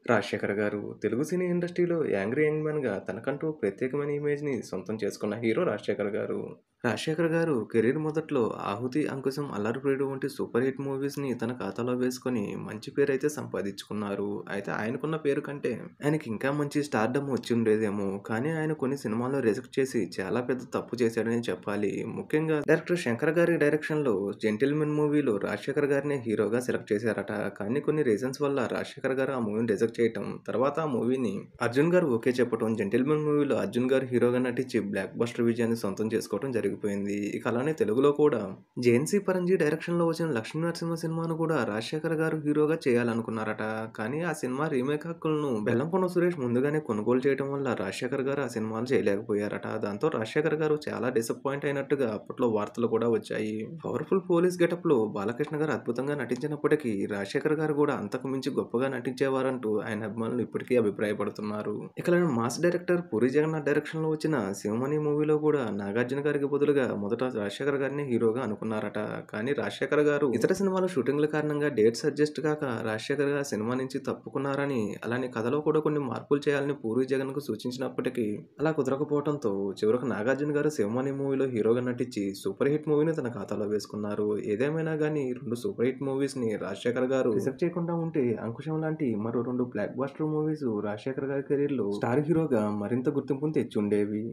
రాజశేఖర్ గారు తెలుగు సినీ ఇండస్ట్రీలో angry young మ్యాన్‌గా తనకంటూ ప్రత్యేకమైన ఇమేజ్‌ని సొంతం చేసుకున్న హీరో రాజశేఖర్ గారు. రాజశేఖర్ గారు కెరీర్ మొదట్లో 'ఆహుతి', 'అంకుశం', 'అల్లరిప్రియుడు' వంటి సూపర్ హిట్ మూవీస్‌ని తన ఖాతాలో వేసుకొని మంచి పేరైతే సంపాదించుకున్నారు. అయితే ఆయనకున్న పేరు కంటే ఆయనకి ఇంకా మంచి స్టార్‌డమ్ వచ్చుండేదేమో. కానీ ఆయన కొన్ని సినిమాల్లో రిజెక్ట్ చేసి చాలా పెద్ద తప్పు చేశాడనే చెప్పాలి. ముఖ్యంగా డైరెక్టర్ శంకర్ గారి డైరెక్షన్‌లో 'జెంటిల్‌మెన్' మూవీలో రాజశేఖర్ గారినే హీరోగా సెలెక్ట్ చేశారట. కానీ కొన్ని రీజన్స్ వల్ల రాజశేఖర్ గారు ఆ మూవీని రిజెక్ట్ చేయటం, తర్వాత ఆ మూవీని అర్జున్ గారు ఓకే చెప్పటం, 'జెంటిల్‌మెన్' మూవీలో అర్జున్ గారు హీరోగా నటించి బ్లాక్ బస్టర్ విజయాన్ని సొంతం చేసుకోవడం జరిగిపోయింది. ఇక అలానే తెలుగులో కూడా జేఎన్‌సీ పరంజీ డైరెక్షన్‌లో వచ్చిన 'లక్ష్మీ నరసింహ' సినిమాను కూడా రాజశేఖర్ గారు హీరోగా చేయాలనుకున్నారట. కానీ ఆ సినిమా రీమేక్ హక్కులను బెల్లంకొండ సురేష్ ముందుగానే కొనుగోలు చేయడం వల్ల రాజశేఖర్ గారు ఆ సినిమాను చేయలేకపోయారట. దాంతో రాజశేఖర్ గారు చాలా డిసప్పాయింట్ అయినట్టుగా అప్పట్లో వార్తలు కూడా వచ్చాయి. పవర్‌ఫుల్ పోలీస్ గెటప్‌లో బాలకృష్ణ గారు అద్భుతంగా నటించినప్పటికీ రాజశేఖర్ గారు కూడా అంతకు మించి గొప్పగా నటించేవారంటూ ఆయన అభిమానులు ఇప్పటికీ అభిప్రాయపడుతున్నారు. ఇక మాస్ డైరెక్టర్ పూరి జగన్నాథ్ డైరెక్షన్‌లో వచ్చిన 'శివమణి' మూవీలో కూడా నాగార్జున గారికి బదులుగా మొదట రాజశేఖర్ గారిని హీరోగా అనుకున్నారట. కానీ రాజశేఖర్ గారు ఇతర సినిమాల షూటింగ్‌ల కారణంగా డేట్స్ అడ్జస్ట్ కాక రాజశేఖర్ గారు సినిమా నుంచి తప్పుకున్నారని, అలానే కథలో కూడా కొన్ని మార్పులు చేయాలని పూరి జగన్‌కు సూచించినప్పటికీ అలా కుదరకపోవడంతో చివరకు నాగార్జున గారు 'శివమణి' మూవీలో హీరోగా నటించి సూపర్ హిట్ మూవీని తన ఖాతాలో వేసుకున్నారు. ఏదేమైనా గానీ 2 సూపర్ హిట్ మూవీస్‌ని రాజశేఖర్ గారు రిజెక్ట్ చేయకుండా ఉంటే 'అంకుశం' లాంటి మరో 2 బ్లాక్ బస్టర్ మూవీస్ రాజశేఖర్ గారి కెరీర్‌లో స్టార్ హీరోగా మరింత గుర్తింపును తెచ్చుండేవి.